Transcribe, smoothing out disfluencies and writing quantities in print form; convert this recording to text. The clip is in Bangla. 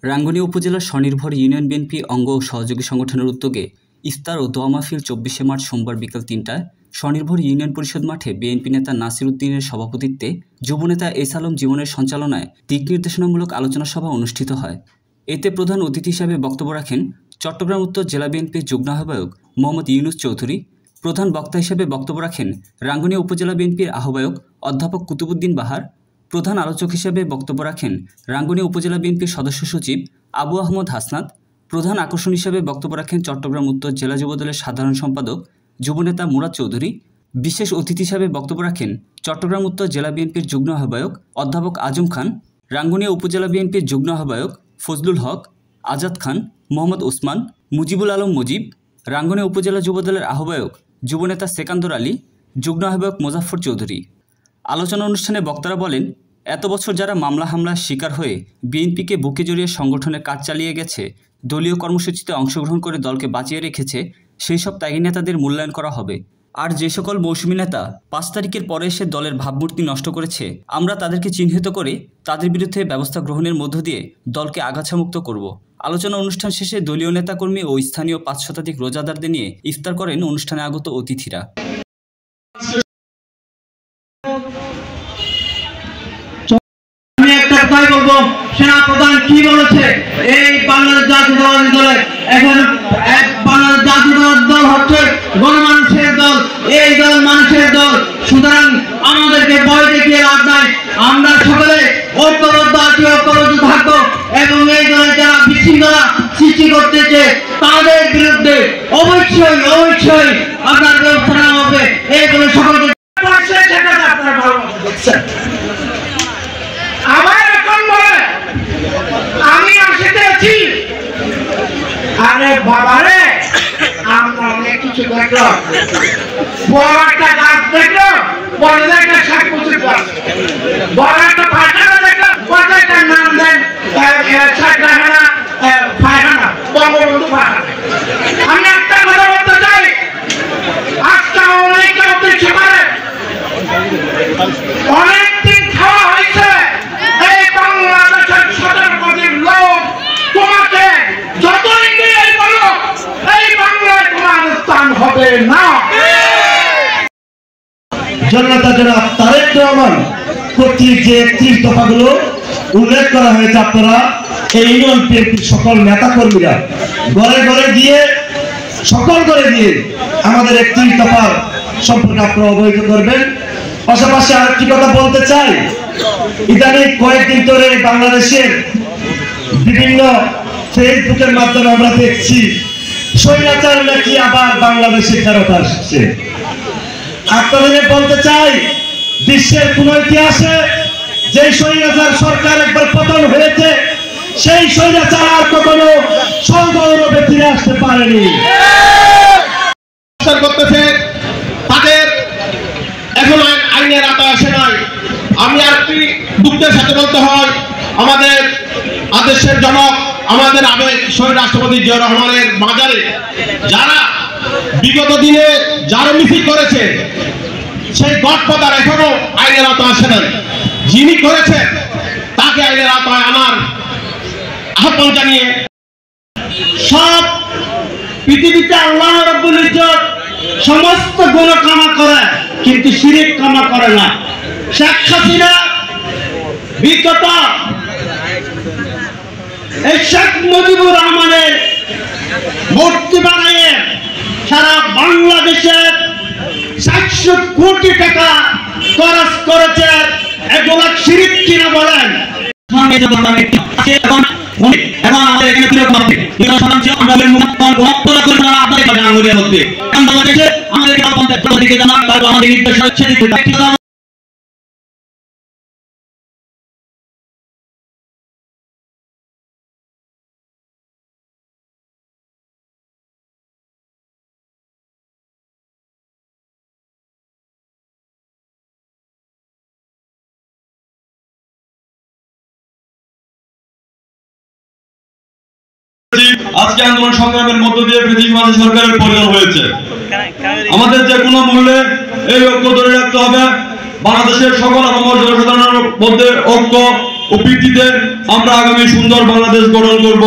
রাঙ্গুনিয়া উপজেলার স্বনির্ভর ইউনিয়ন বিএনপি অঙ্গ ও সহযোগী সংগঠনের উদ্যোগে ইফতার ও দোয়া মাহফিল 24শে মার্চ সোমবার বিকাল ৩টায় স্বনির্ভর ইউনিয়ন পরিষদ মাঠে বিএনপি নেতা নাসির উদ্দিনের সভাপতিত্বে যুবনেতা এস আলম জীবনের সঞ্চালনায় দিক নির্দেশনামূলক আলোচনা সভা অনুষ্ঠিত হয়। এতে প্রধান অতিথি হিসাবে বক্তব্য রাখেন চট্টগ্রাম উত্তর জেলা বিএনপির যুগ্ম আহ্বায়ক মোহাম্মদ ইউনুস চৌধুরী। প্রধান বক্তা হিসেবে বক্তব্য রাখেন রাঙ্গুনিয়া উপজেলা বিএনপির আহ্বায়ক অধ্যাপক কুতুবুদ্দিন বাহার। প্রধান আলোচক হিসেবে বক্তব্য রাখেন রাঙ্গুনিয়া উপজেলা বিএনপির সদস্য সচিব আবু আহমদ হাসনাত। প্রধান আকর্ষণ হিসেবে বক্তব্য রাখেন চট্টগ্রাম উত্তর জেলা যুবদলের সাধারণ সম্পাদক যুবনেতা মুরাদ চৌধুরী। বিশেষ অতিথি হিসেবে বক্তব্য রাখেন চট্টগ্রাম উত্তর জেলা বিএনপির যুগ্ম আহ্বায়ক অধ্যাপক আজম খান, রাঙ্গুনিয়া উপজেলা বিএনপির যুগ্ম আহ্বায়ক ফজলুল হক, আজাদ খান, মোহাম্মদ ওসমান, মুজিবুল আলম মুজিব, রাঙ্গুনিয়া উপজেলা যুবদলের আহ্বায়ক যুবনেতা সেকান্দর আলী, যুগ্ম আহ্বায়ক মোজাফফর চৌধুরী। আলোচনা অনুষ্ঠানে বক্তারা বলেন, এত বছর যারা মামলা হামলার শিকার হয়ে বিএনপিকে বুকে জড়িয়ে সংগঠনের কাজ চালিয়ে গেছে, দলীয় কর্মসূচিতে অংশগ্রহণ করে দলকে বাঁচিয়ে রেখেছে, সেই সব ত্যাগী নেতাদের মূল্যায়ন করা হবে। আর যে সকল মৌসুমী নেতা 5 তারিখের পরে এসে দলের ভাবমূর্তি নষ্ট করেছে, আমরা তাদেরকে চিহ্নিত করে তাদের বিরুদ্ধে ব্যবস্থা গ্রহণের মধ্য দিয়ে দলকে আগাছামুক্ত করব। আলোচনা অনুষ্ঠান শেষে দলীয় নেতাকর্মী ও স্থানীয় 5 শতাধিক রোজাদারদের নিয়ে ইফতার করেন অনুষ্ঠানে আগত অতিথিরা। সেনাপ্রধান কি বলেছে, এই বাংলাদেশ জাতীয়তাবাদী দলে এখন এক বাংলাদেশ জাতীয়তাবাদী দল হচ্ছে গণমানুষের দল, এই দল মানুষের দল। সুতরাং আমাদেরকে ভয় দেখিয়ে লাভ নাই, আমরা সকলে ঐক্যবদ্ধ আছি, ঐক্যবদ্ধ থাকবো এবং এই দলে যারা বিশৃঙ্খলা সৃষ্টি করতেছে তাদের বিরুদ্ধে অবশ্যই অবশ্যই আপনার ব্যবস্থা নেওয়া হবে। এইগুলো সকলকে আপনারা ভালো দেখছেন। আমি আসতেছি, আরে বাবারে আমরা অনেক কিছু দেখলো, বড় একটা গাছ দেখলো, বড় একটা শাক পুকুর, বড় একটা পায়খানা দেখলো, বড় একটা নাম দেন শাকরাহানা পায়খানা, বঙ্গবন্ধু পায়খানা। আমি একটা কথা বলতে চাই, আজটা অনেক দেখতে পারে, অনেকদিন খাওয়া হয়েছে এই বাংলাদেশের 17 কোটির লোক, তোমাকে যতই দিয়ে বলো এই বাংলায় তোমার স্থান হবে না। জনতা জনাব তারেক রহমান কর্তৃক যে 31 দফাগুলো উল্লেখ করা হয়েছে, আপনারা এই ইউনিয়ন বিএনপির সকল নেতা কর্মীরা ঘরে ঘরে গিয়ে সকল ঘরে গিয়ে আমাদের 31 দফার সম্পর্কে আপনারা অবহিত করবেন। পাশাপাশি আরেকটি কথা বলতে চাই, ইদানিং কয়েকদিন ধরে বাংলাদেশের বিভিন্ন ফেসবুকের মাধ্যমে আমরা দেখছি স্বৈরাচার নাকি আবার বাংলাদেশে ফেরত আসছে। আপনাদের বলতে চাই, বিশ্বের কোন ইতিহাসে যে স্বৈরাচার সরকার একবার পতন হয়েছে, সেই স্বৈরাচার আর কখনো সগৌরবে ফিরে আসতে পারেনি। করতেছে তাদের এখন আইনের আওতায় আসে নাই। আমি আর কি দুঃখের সাথে বলতে হয়, আমাদের আদেশের জনক আমাদের আবেগ শহীদ রাষ্ট্রপতি জিয়া রহমানের মাজারে যারা বিগত দিনে যারা মিছিল করেছে, সেই গডফাদার এখনো আইনের আওতায় আসে নাই। যিনি করেছেন তাকে আইনের আওতায় আনার আহ্বান জানিয়ে, সব পৃথিবীতে আল্লাহ রাব্বুল ইজ্জত সমস্ত গুণ কামা করে, কিন্তু শিরিক কামা করে না। শেখ হাসিনা বিগত এই শেখ মুজিবুর রহমানের মূর্তি বানিয়ে সারা বাংলাদেশের 700 কোটি টাকা খরচ করেছে। এগুলা শিরিক কিনা বলেন? আজকে আন্দোলন সংগ্রামের মধ্য দিয়ে পৃথিবীবাসী সরকারের পরিণত হয়েছে। আমাদের যে কোনো মূল্যে এই ঐক্য ধরে রাখতে হবে। বাংলাদেশের সকল জনসাধারণের মধ্যে ঐক্য ও ভিত্তিতে আমরা আগামী সুন্দর বাংলাদেশ গঠন করব।